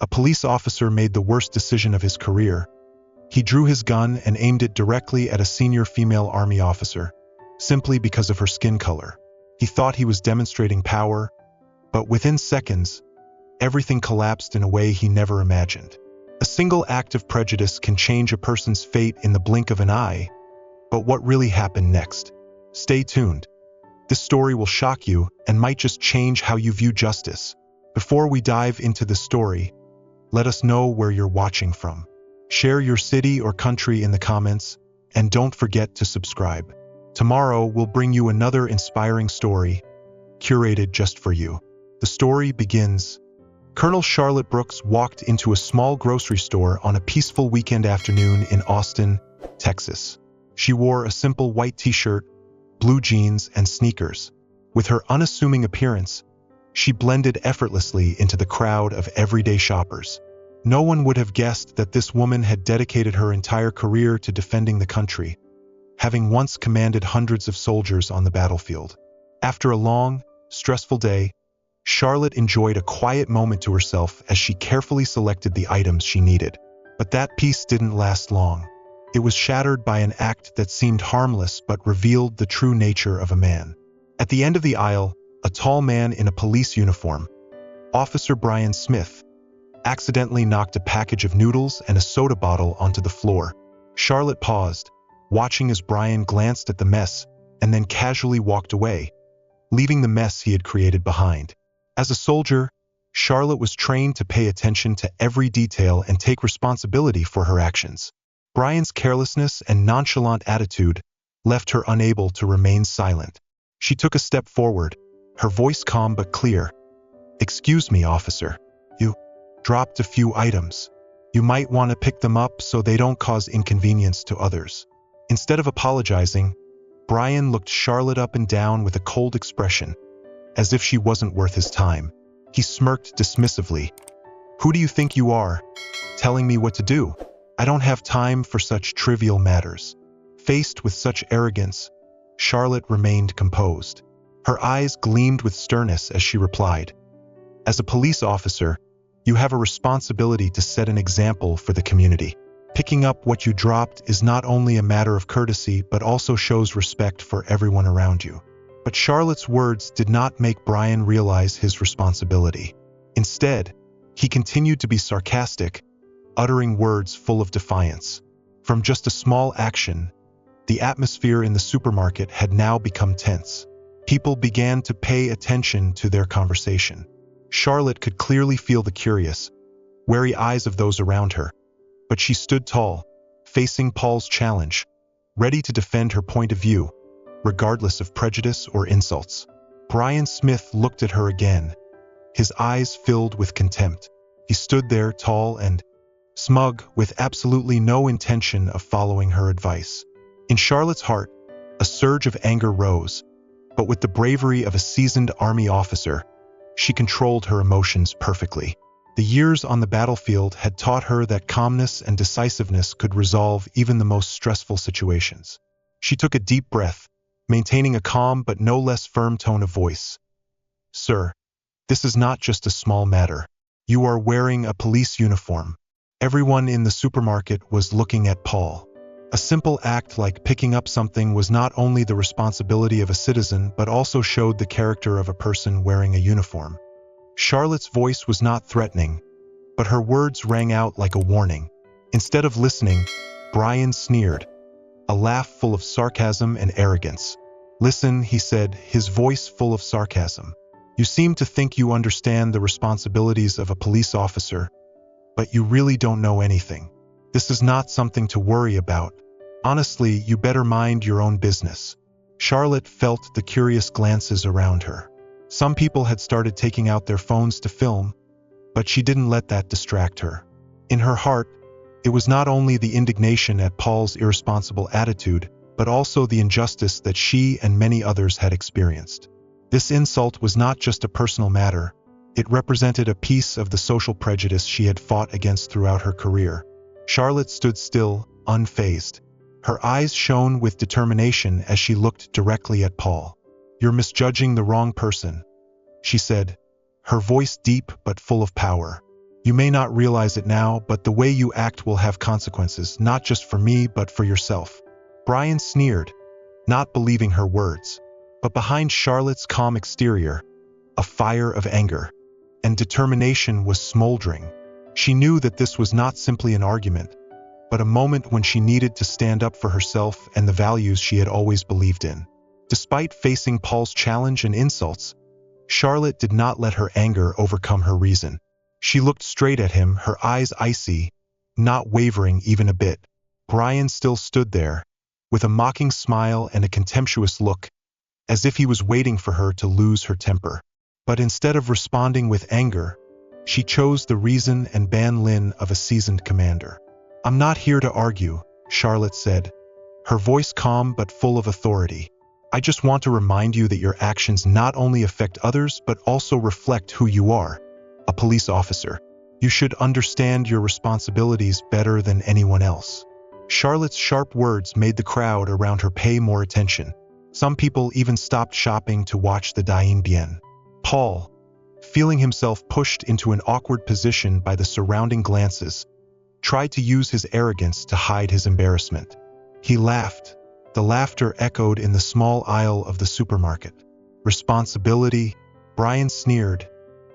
A police officer made the worst decision of his career. He drew his gun and aimed it directly at a senior female army officer, simply because of her skin color. He thought he was demonstrating power, but within seconds, everything collapsed in a way he never imagined. A single act of prejudice can change a person's fate in the blink of an eye, but what really happened next? Stay tuned. This story will shock you and might just change how you view justice. Before we dive into the story, let us know where you're watching from. Share your city or country in the comments, and don't forget to subscribe. Tomorrow we'll bring you another inspiring story, curated just for you. The story begins. Colonel Charlotte Brooks walked into a small grocery store on a peaceful weekend afternoon in Austin, Texas. She wore a simple white t-shirt, blue jeans, and sneakers. With her unassuming appearance, she blended effortlessly into the crowd of everyday shoppers. No one would have guessed that this woman had dedicated her entire career to defending the country, having once commanded hundreds of soldiers on the battlefield. After a long, stressful day, Charlotte enjoyed a quiet moment to herself as she carefully selected the items she needed. But that peace didn't last long. It was shattered by an act that seemed harmless but revealed the true nature of a man. At the end of the aisle, a tall man in a police uniform, Officer Brian Smith, accidentally knocked a package of noodles and a soda bottle onto the floor. Charlotte paused, watching as Brian glanced at the mess and then casually walked away, leaving the mess he had created behind. As a soldier, Charlotte was trained to pay attention to every detail and take responsibility for her actions. Brian's carelessness and nonchalant attitude left her unable to remain silent. She took a step forward, her voice calm but clear. "Excuse me, officer. You dropped a few items. You might want to pick them up so they don't cause inconvenience to others." Instead of apologizing, Brian looked Charlotte up and down with a cold expression, as if she wasn't worth his time. He smirked dismissively. "Who do you think you are, telling me what to do? I don't have time for such trivial matters." Faced with such arrogance, Charlotte remained composed. Her eyes gleamed with sternness as she replied, "As a police officer, you have a responsibility to set an example for the community. Picking up what you dropped is not only a matter of courtesy but also shows respect for everyone around you." But Charlotte's words did not make Brian realize his responsibility. Instead, he continued to be sarcastic, uttering words full of defiance. From just a small action, the atmosphere in the supermarket had now become tense. People began to pay attention to their conversation. Charlotte could clearly feel the curious, wary eyes of those around her, but she stood tall, facing Paul's challenge, ready to defend her point of view, regardless of prejudice or insults. Brian Smith looked at her again, his eyes filled with contempt. He stood there, tall and smug, with absolutely no intention of following her advice. In Charlotte's heart, a surge of anger rose, but with the bravery of a seasoned army officer, she controlled her emotions perfectly. The years on the battlefield had taught her that calmness and decisiveness could resolve even the most stressful situations. She took a deep breath, maintaining a calm but no less firm tone of voice. "Sir, this is not just a small matter. You are wearing a police uniform." Everyone in the supermarket was looking at Paul. A simple act like picking up something was not only the responsibility of a citizen but also showed the character of a person wearing a uniform. Charlotte's voice was not threatening, but her words rang out like a warning. Instead of listening, Brian sneered, a laugh full of sarcasm and arrogance. "Listen," he said, his voice full of sarcasm. "You seem to think you understand the responsibilities of a police officer, but you really don't know anything. This is not something to worry about. Honestly, you better mind your own business." Charlotte felt the curious glances around her. Some people had started taking out their phones to film, but she didn't let that distract her. In her heart, it was not only the indignation at Paul's irresponsible attitude, but also the injustice that she and many others had experienced. This insult was not just a personal matter. It represented a piece of the social prejudice she had fought against throughout her career. Charlotte stood still, unfazed. Her eyes shone with determination as she looked directly at Paul. "You're misjudging the wrong person," she said, her voice deep but full of power. You may not realize it now, but the way you act will have consequences, not just for me, but for yourself." Brian sneered, not believing her words. But behind Charlotte's calm exterior, a fire of anger and determination was smoldering. She knew that this was not simply an argument, but a moment when she needed to stand up for herself and the values she had always believed in. Despite facing Paul's challenge and insults, Charlotte did not let her anger overcome her reason. She looked straight at him, her eyes icy, not wavering even a bit. Brian still stood there, with a mocking smile and a contemptuous look, as if he was waiting for her to lose her temper. But instead of responding with anger, she chose the reason and banlin of a seasoned commander. "I'm not here to argue," Charlotte said, her voice calm but full of authority. "I just want to remind you that your actions not only affect others but also reflect who you are, a police officer. You should understand your responsibilities better than anyone else." Charlotte's sharp words made the crowd around her pay more attention. Some people even stopped shopping to watch the Dien Bien. Paul, feeling himself pushed into an awkward position by the surrounding glances, tried to use his arrogance to hide his embarrassment. He laughed. The laughter echoed in the small aisle of the supermarket. "Responsibility?" Brian sneered,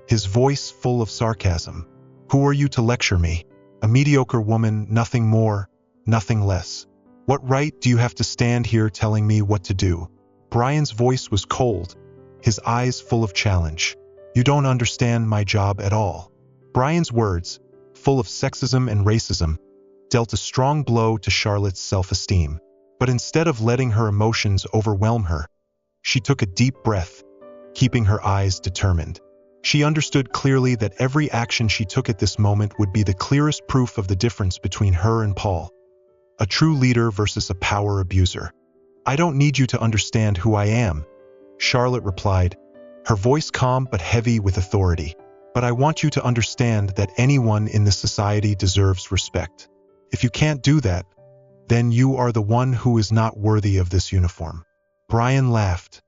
his voice full of sarcasm. "Who are you to lecture me? A mediocre woman, nothing more, nothing less. What right do you have to stand here telling me what to do?" Brian's voice was cold, his eyes full of challenge. "You don't understand my job at all." Brian's words, full of sexism and racism, dealt a strong blow to Charlotte's self-esteem. But instead of letting her emotions overwhelm her, she took a deep breath, keeping her eyes determined. She understood clearly that every action she took at this moment would be the clearest proof of the difference between her and Paul. A true leader versus a power abuser. "I don't need you to understand who I am," Charlotte replied, her voice calm but heavy with authority. "But I want you to understand that anyone in this society deserves respect. If you can't do that, then you are the one who is not worthy of this uniform." Brian laughed,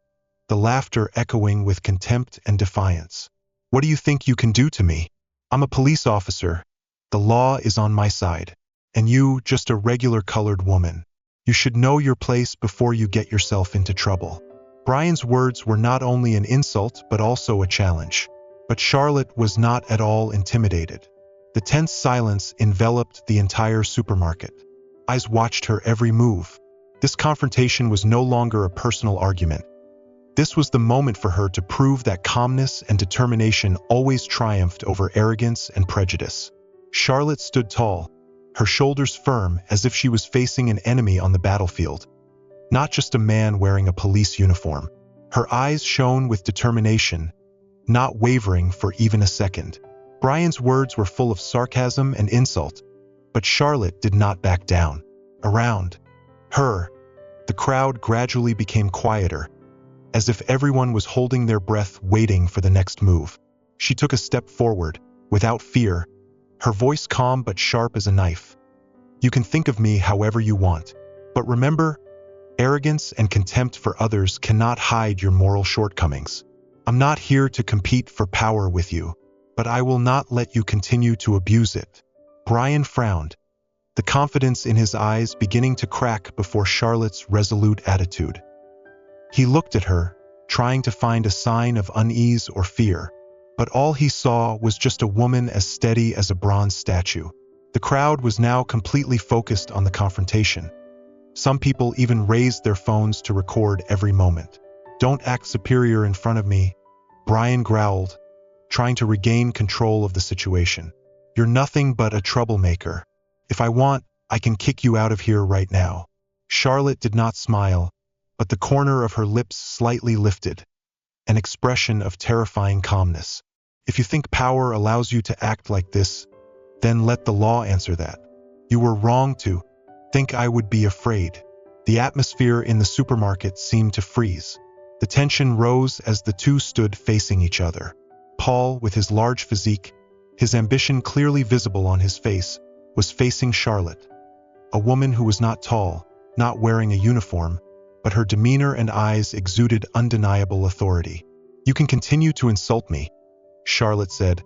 the laughter echoing with contempt and defiance. "What do you think you can do to me? I'm a police officer. The law is on my side. And you, just a regular colored woman. You should know your place before you get yourself into trouble." Brian's words were not only an insult but also a challenge. But Charlotte was not at all intimidated. The tense silence enveloped the entire supermarket. Eyes watched her every move. This confrontation was no longer a personal argument. This was the moment for her to prove that calmness and determination always triumphed over arrogance and prejudice. Charlotte stood tall, her shoulders firm as if she was facing an enemy on the battlefield, not just a man wearing a police uniform. Her eyes shone with determination, not wavering for even a second. Brian's words were full of sarcasm and insult, but Charlotte did not back down. Around her, the crowd gradually became quieter, as if everyone was holding their breath waiting for the next move. She took a step forward, without fear, her voice calm but sharp as a knife. "You can think of me however you want, but remember, arrogance and contempt for others cannot hide your moral shortcomings. I'm not here to compete for power with you, but I will not let you continue to abuse it." Brian frowned, the confidence in his eyes beginning to crack before Charlotte's resolute attitude. He looked at her, trying to find a sign of unease or fear, but all he saw was just a woman as steady as a bronze statue. The crowd was now completely focused on the confrontation. Some people even raised their phones to record every moment. "Don't act superior in front of me," Brian growled, trying to regain control of the situation. "You're nothing but a troublemaker. If I want, I can kick you out of here right now." Charlotte did not smile, but the corner of her lips slightly lifted, an expression of terrifying calmness. "If you think power allows you to act like this, then let the law answer that. You were wrong to think I would be afraid." The atmosphere in the supermarket seemed to freeze. The tension rose as the two stood facing each other. Paul, with his large physique, his ambition clearly visible on his face, was facing Charlotte, a woman who was not tall, not wearing a uniform, but her demeanor and eyes exuded undeniable authority. "You can continue to insult me," Charlotte said,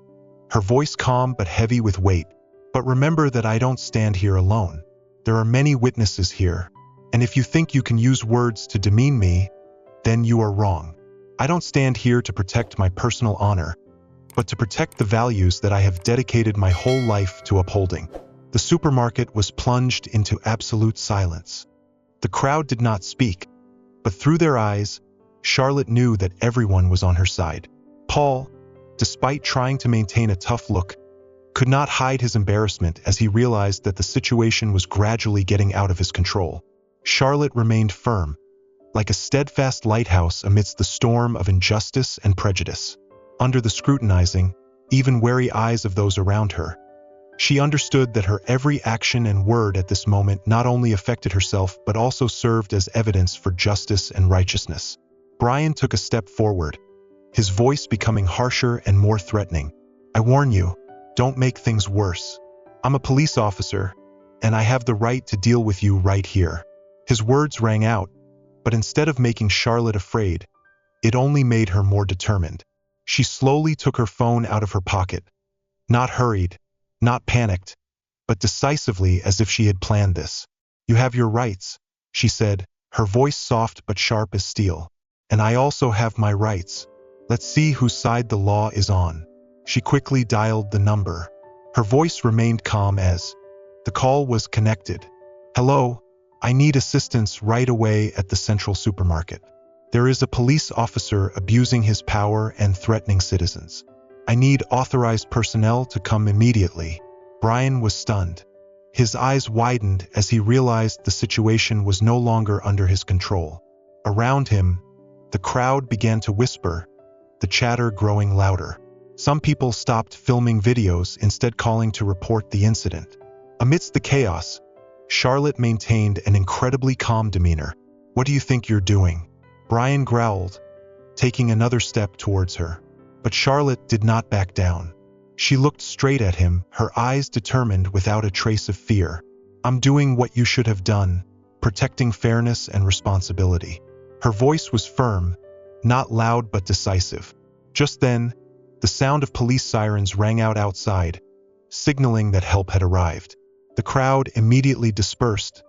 her voice calm but heavy with weight. "But remember that I don't stand here alone. There are many witnesses here, and if you think you can use words to demean me, then you are wrong. I don't stand here to protect my personal honor, but to protect the values that I have dedicated my whole life to upholding." The supermarket was plunged into absolute silence. The crowd did not speak, but through their eyes, Charlotte knew that everyone was on her side. Paul, despite trying to maintain a tough look, could not hide his embarrassment as he realized that the situation was gradually getting out of his control. Charlotte remained firm, like a steadfast lighthouse amidst the storm of injustice and prejudice. Under the scrutinizing, even wary eyes of those around her, she understood that her every action and word at this moment not only affected herself but also served as evidence for justice and righteousness. Brian took a step forward, his voice becoming harsher and more threatening. "I warn you, don't make things worse. I'm a police officer, and I have the right to deal with you right here." His words rang out, but instead of making Charlotte afraid, it only made her more determined. She slowly took her phone out of her pocket, not hurried, not panicked, but decisively as if she had planned this. "You have your rights," she said, her voice soft but sharp as steel. "And I also have my rights. Let's see whose side the law is on." She quickly dialed the number. Her voice remained calm as the call was connected. "Hello, I need assistance right away at the Central Supermarket. There is a police officer abusing his power and threatening citizens. I need authorized personnel to come immediately." Brian was stunned. His eyes widened as he realized the situation was no longer under his control. Around him, the crowd began to whisper, the chatter growing louder. Some people stopped filming videos, instead calling to report the incident. Amidst the chaos, Charlotte maintained an incredibly calm demeanor. "What do you think you're doing?" Brian growled, taking another step towards her. But Charlotte did not back down. She looked straight at him, her eyes determined without a trace of fear. "I'm doing what you should have done, protecting fairness and responsibility." Her voice was firm, not loud but decisive. Just then, the sound of police sirens rang out outside, signaling that help had arrived. The crowd immediately dispersed,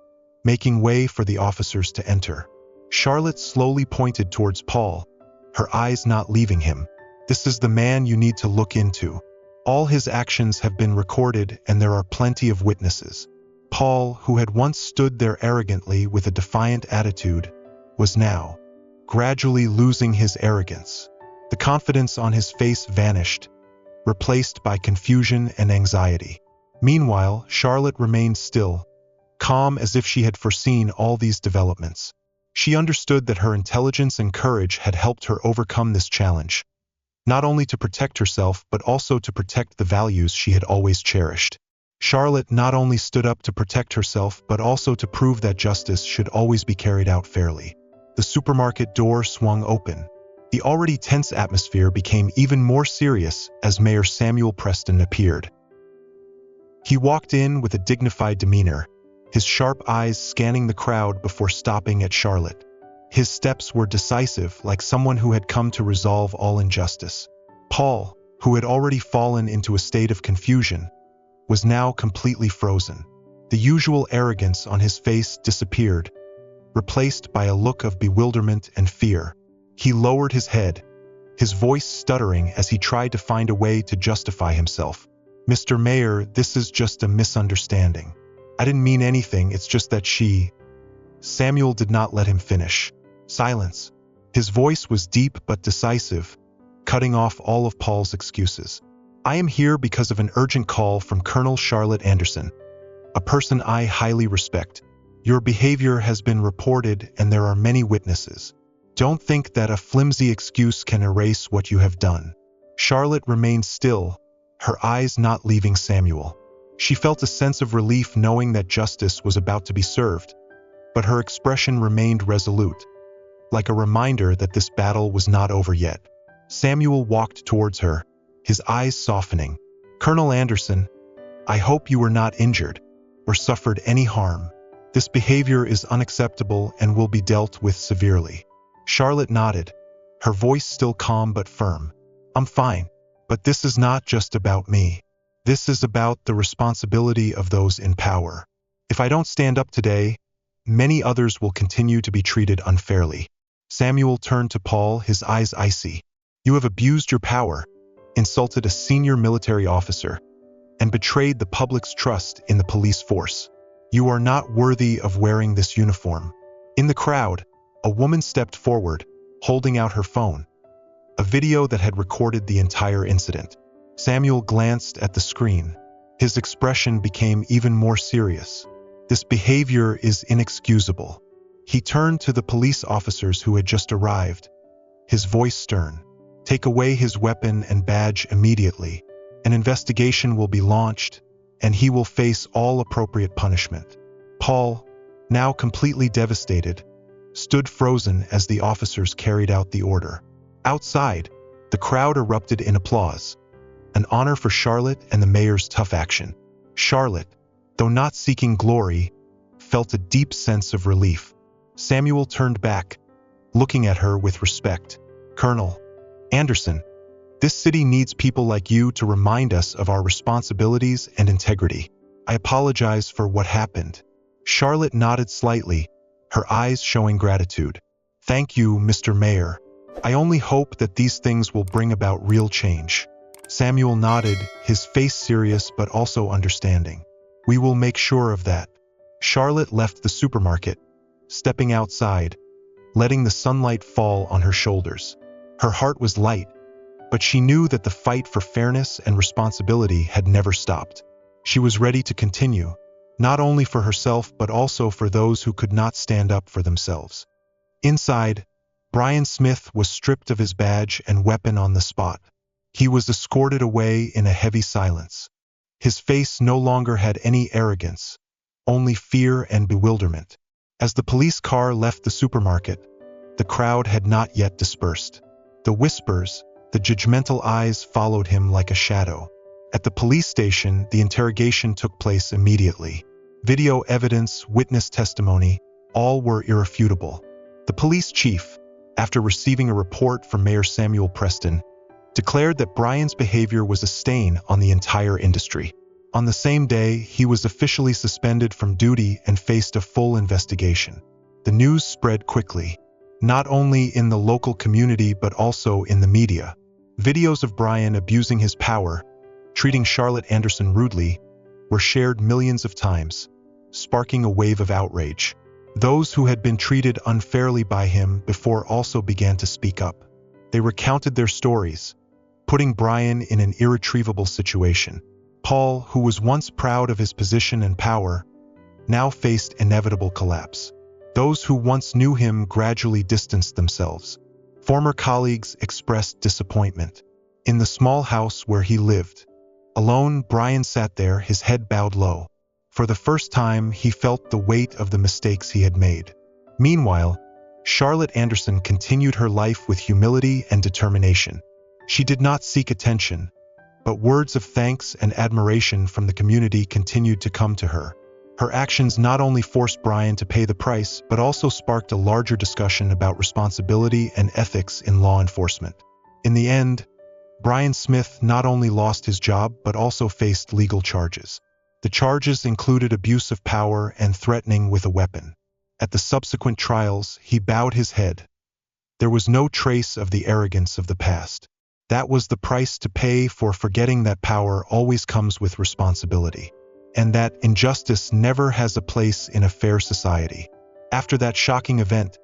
making way for the officers to enter. Charlotte slowly pointed towards Paul, her eyes not leaving him. "This is the man you need to look into. All his actions have been recorded and there are plenty of witnesses." Paul, who had once stood there arrogantly with a defiant attitude, was now gradually losing his arrogance. The confidence on his face vanished, replaced by confusion and anxiety. Meanwhile, Charlotte remained still, calm as if she had foreseen all these developments. She understood that her intelligence and courage had helped her overcome this challenge, not only to protect herself but also to protect the values she had always cherished. Charlotte not only stood up to protect herself but also to prove that justice should always be carried out fairly. The supermarket door swung open. The already tense atmosphere became even more serious as Mayor Samuel Preston appeared. He walked in with a dignified demeanor, his sharp eyes scanning the crowd before stopping at Charlotte. His steps were decisive, like someone who had come to resolve all injustice. Paul, who had already fallen into a state of confusion, was now completely frozen. The usual arrogance on his face disappeared, replaced by a look of bewilderment and fear. He lowered his head, his voice stuttering as he tried to find a way to justify himself. "Mr. Mayor, this is just a misunderstanding. I didn't mean anything, it's just that she..." Samuel did not let him finish. Silence. His voice was deep but decisive, cutting off all of Paul's excuses. "I am here because of an urgent call from Colonel Charlotte Anderson, a person I highly respect. Your behavior has been reported and there are many witnesses. Don't think that a flimsy excuse can erase what you have done." Charlotte remained still, her eyes not leaving Samuel. She felt a sense of relief knowing that justice was about to be served, but her expression remained resolute, like a reminder that this battle was not over yet. Samuel walked towards her, his eyes softening. "Colonel Anderson, I hope you were not injured or suffered any harm. This behavior is unacceptable and will be dealt with severely." Charlotte nodded, her voice still calm but firm. "I'm fine. But this is not just about me. This is about the responsibility of those in power. If I don't stand up today, many others will continue to be treated unfairly. Samuel turned to Paul, his eyes icy. You have abused your power, insulted a senior military officer, and betrayed the public's trust in the police force. You are not worthy of wearing this uniform. In the crowd, a woman stepped forward, holding out her phone, a video that had recorded the entire incident. Samuel glanced at the screen. His expression became even more serious. This behavior is inexcusable. He turned to the police officers who had just arrived, his voice stern. Take away his weapon and badge immediately. An investigation will be launched, and he will face all appropriate punishment. Paul, now completely devastated, stood frozen as the officers carried out the order. Outside, the crowd erupted in applause, an honor for Charlotte and the mayor's tough action. Charlotte, though not seeking glory, felt a deep sense of relief. Samuel turned back, looking at her with respect. Colonel Anderson, this city needs people like you to remind us of our responsibilities and integrity. I apologize for what happened. Charlotte nodded slightly, her eyes showing gratitude. Thank you, Mr. Mayor. I only hope that these things will bring about real change. Samuel nodded, his face serious but also understanding. We will make sure of that. Charlotte left the supermarket, stepping outside, letting the sunlight fall on her shoulders. Her heart was light, but she knew that the fight for fairness and responsibility had never stopped. She was ready to continue, not only for herself but also for those who could not stand up for themselves. Inside, Brian Smith was stripped of his badge and weapon on the spot. He was escorted away in a heavy silence. His face no longer had any arrogance, only fear and bewilderment. As the police car left the supermarket, the crowd had not yet dispersed. The whispers, the judgmental eyes followed him like a shadow. At the police station, the interrogation took place immediately. Video evidence, witness testimony, all were irrefutable. The police chief, after receiving a report from Mayor Samuel Preston, declared that Brian's behavior was a stain on the entire industry. On the same day, he was officially suspended from duty and faced a full investigation. The news spread quickly, not only in the local community but also in the media. Videos of Brian abusing his power, treating Charlotte Anderson rudely, were shared millions of times, sparking a wave of outrage. Those who had been treated unfairly by him before also began to speak up. They recounted their stories, putting Brian in an irretrievable situation. Paul, who was once proud of his position and power, now faced inevitable collapse. Those who once knew him gradually distanced themselves. Former colleagues expressed disappointment. In the small house where he lived, alone, Brian sat there, his head bowed low. For the first time, he felt the weight of the mistakes he had made. Meanwhile, Charlotte Anderson continued her life with humility and determination. She did not seek attention, but words of thanks and admiration from the community continued to come to her. Her actions not only forced Brian to pay the price, but also sparked a larger discussion about responsibility and ethics in law enforcement. In the end, Brian Smith not only lost his job but also faced legal charges. The charges included abuse of power and threatening with a weapon. At the subsequent trials, he bowed his head. There was no trace of the arrogance of the past. That was the price to pay for forgetting that power always comes with responsibility, and that injustice never has a place in a fair society. After that shocking event,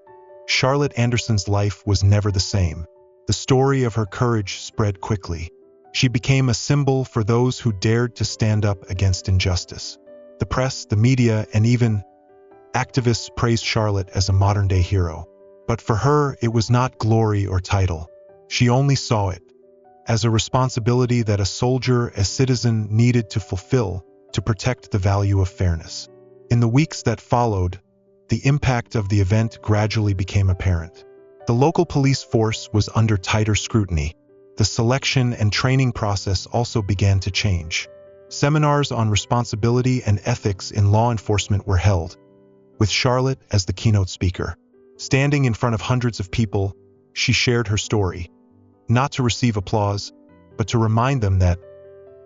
Charlotte Anderson's life was never the same. The story of her courage spread quickly. She became a symbol for those who dared to stand up against injustice. The press, the media, and even activists praised Charlotte as a modern-day hero. But for her, it was not glory or title. She only saw it as a responsibility that a soldier, a citizen, needed to fulfill to protect the value of fairness. In the weeks that followed, the impact of the event gradually became apparent. The local police force was under tighter scrutiny. The selection and training process also began to change. Seminars on responsibility and ethics in law enforcement were held, with Charlotte as the keynote speaker. Standing in front of hundreds of people, she shared her story, not to receive applause, but but to remind them that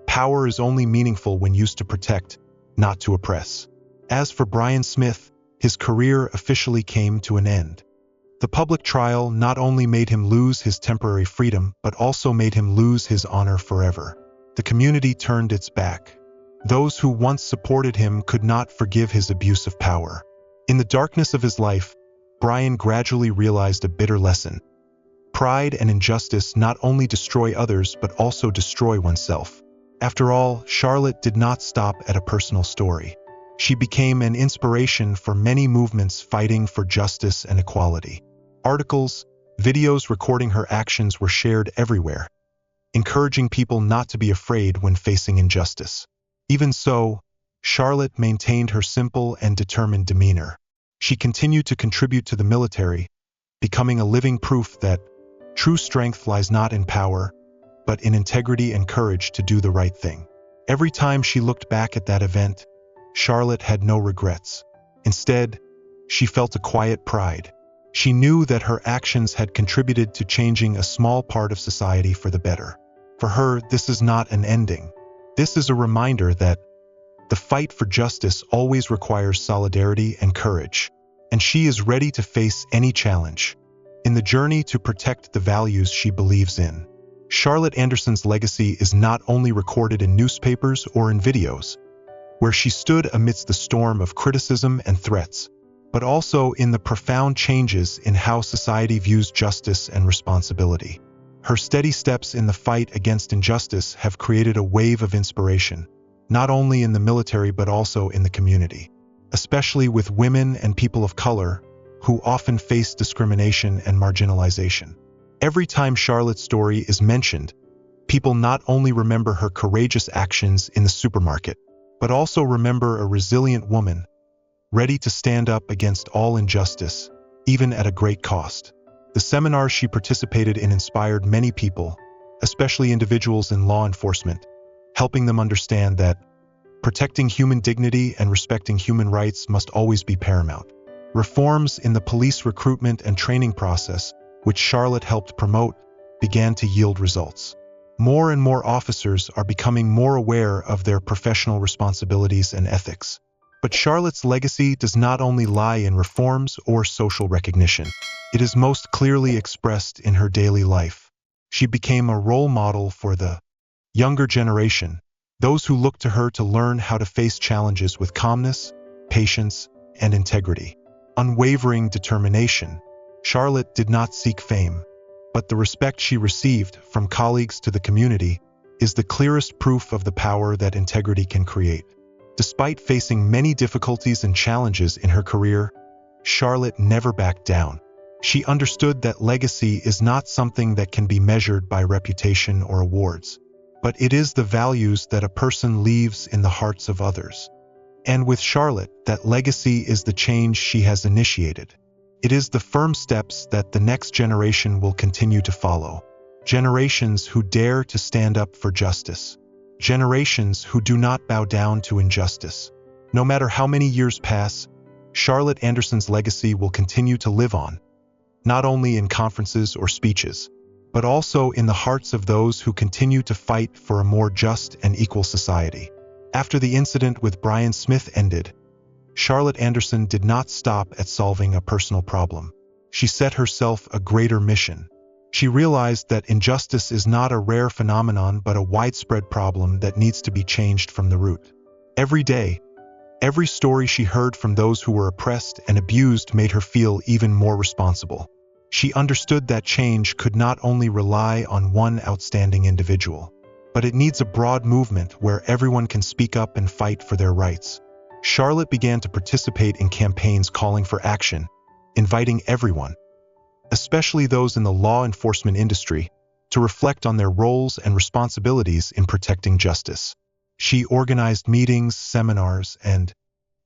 power is only meaningful when used to protect, not to oppress. As for Brian Smith, his career officially came to an end. The public trial not only made him lose his temporary freedom, but also made him lose his honor forever. The community turned its back. Those who once supported him could not forgive his abuse of power. In the darkness of his life, Brian gradually realized a bitter lesson. Pride and injustice not only destroy others, but also destroy oneself. After all, Charlotte did not stop at a personal story. She became an inspiration for many movements fighting for justice and equality. Articles, videos recording her actions were shared everywhere, encouraging people not to be afraid when facing injustice. Even so, Charlotte maintained her simple and determined demeanor. She continued to contribute to the military, becoming a living proof that true strength lies not in power, but in integrity and courage to do the right thing. Every time she looked back at that event, Charlotte had no regrets. Instead, she felt a quiet pride. She knew that her actions had contributed to changing a small part of society for the better. For her, this is not an ending. This is a reminder that the fight for justice always requires solidarity and courage, and she is ready to face any challenge in the journey to protect the values she believes in. Charlotte Anderson's legacy is not only recorded in newspapers or in videos, where she stood amidst the storm of criticism and threats, but also in the profound changes in how society views justice and responsibility. Her steady steps in the fight against injustice have created a wave of inspiration, not only in the military but also in the community, especially with women and people of color who often face discrimination and marginalization. Every time Charlotte's story is mentioned, people not only remember her courageous actions in the supermarket, but also remember a resilient woman, ready to stand up against all injustice, even at a great cost. The seminars she participated in inspired many people, especially individuals in law enforcement, helping them understand that protecting human dignity and respecting human rights must always be paramount. Reforms in the police recruitment and training process, which Charlotte helped promote, began to yield results. More and more officers are becoming more aware of their professional responsibilities and ethics. But Charlotte's legacy does not only lie in reforms or social recognition. It is most clearly expressed in her daily life. She became a role model for the younger generation, those who look to her to learn how to face challenges with calmness, patience, and integrity. Unwavering determination. Charlotte did not seek fame, but the respect she received from colleagues to the community is the clearest proof of the power that integrity can create. Despite facing many difficulties and challenges in her career, Charlotte never backed down. She understood that legacy is not something that can be measured by reputation or awards, but it is the values that a person leaves in the hearts of others. And with Charlotte, that legacy is the change she has initiated. It is the firm steps that the next generation will continue to follow. Generations who dare to stand up for justice. Generations who do not bow down to injustice. No matter how many years pass, Charlotte Anderson's legacy will continue to live on, not only in conferences or speeches, but also in the hearts of those who continue to fight for a more just and equal society. After the incident with Brian Smith ended, Charlotte Anderson did not stop at solving a personal problem. She set herself a greater mission. She realized that injustice is not a rare phenomenon but a widespread problem that needs to be changed from the root. Every day, every story she heard from those who were oppressed and abused made her feel even more responsible. She understood that change could not only rely on one outstanding individual, but it needs a broad movement where everyone can speak up and fight for their rights. Charlotte began to participate in campaigns calling for action, inviting everyone, especially those in the law enforcement industry, to reflect on their roles and responsibilities in protecting justice. She organized meetings, seminars, and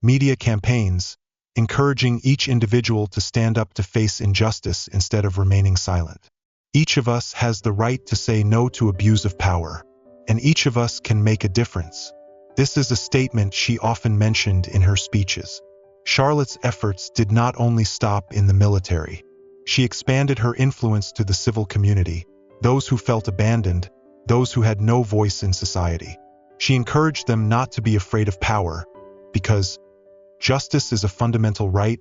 media campaigns, encouraging each individual to stand up to face injustice instead of remaining silent. Each of us has the right to say no to abuse of power, and each of us can make a difference. This is a statement she often mentioned in her speeches. Charlotte's efforts did not only stop in the military. She expanded her influence to the civil community, those who felt abandoned, those who had no voice in society. She encouraged them not to be afraid of power, because justice is a fundamental right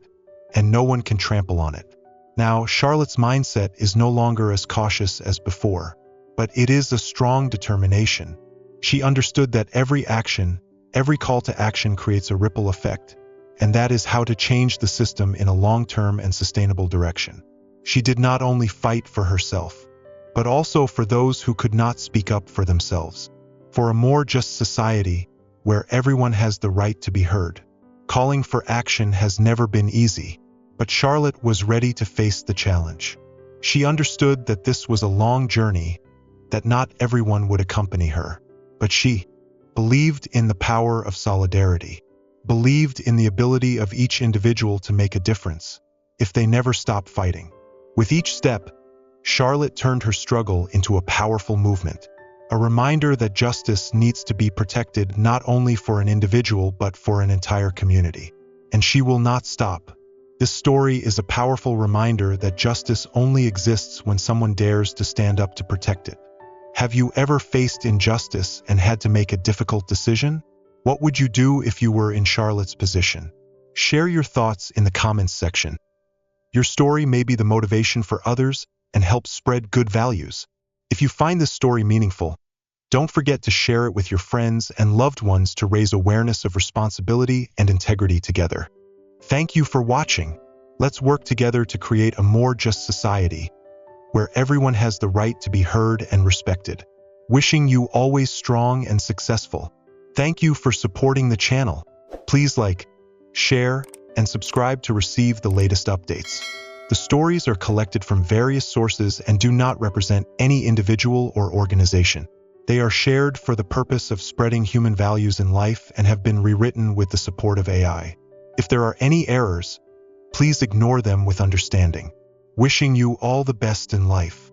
and no one can trample on it. Now, Charlotte's mindset is no longer as cautious as before, but it is a strong determination. She understood that every action, every call to action creates a ripple effect, and that is how to change the system in a long-term and sustainable direction. She did not only fight for herself, but also for those who could not speak up for themselves, for a more just society where everyone has the right to be heard. Calling for action has never been easy, but Charlotte was ready to face the challenge. She understood that this was a long journey, that not everyone would accompany her, but she believed in the power of solidarity, believed in the ability of each individual to make a difference if they never stop fighting. With each step, Charlotte turned her struggle into a powerful movement, a reminder that justice needs to be protected not only for an individual but for an entire community. And she will not stop. This story is a powerful reminder that justice only exists when someone dares to stand up to protect it. Have you ever faced injustice and had to make a difficult decision? What would you do if you were in Charlotte's position? Share your thoughts in the comments section. Your story may be the motivation for others and help spread good values. If you find this story meaningful, don't forget to share it with your friends and loved ones to raise awareness of responsibility and integrity together. Thank you for watching. Let's work together to create a more just society, where everyone has the right to be heard and respected. Wishing you always strong and successful. Thank you for supporting the channel. Please like, share, and subscribe to receive the latest updates. The stories are collected from various sources and do not represent any individual or organization. They are shared for the purpose of spreading human values in life and have been rewritten with the support of AI. If there are any errors, please ignore them with understanding. Wishing you all the best in life.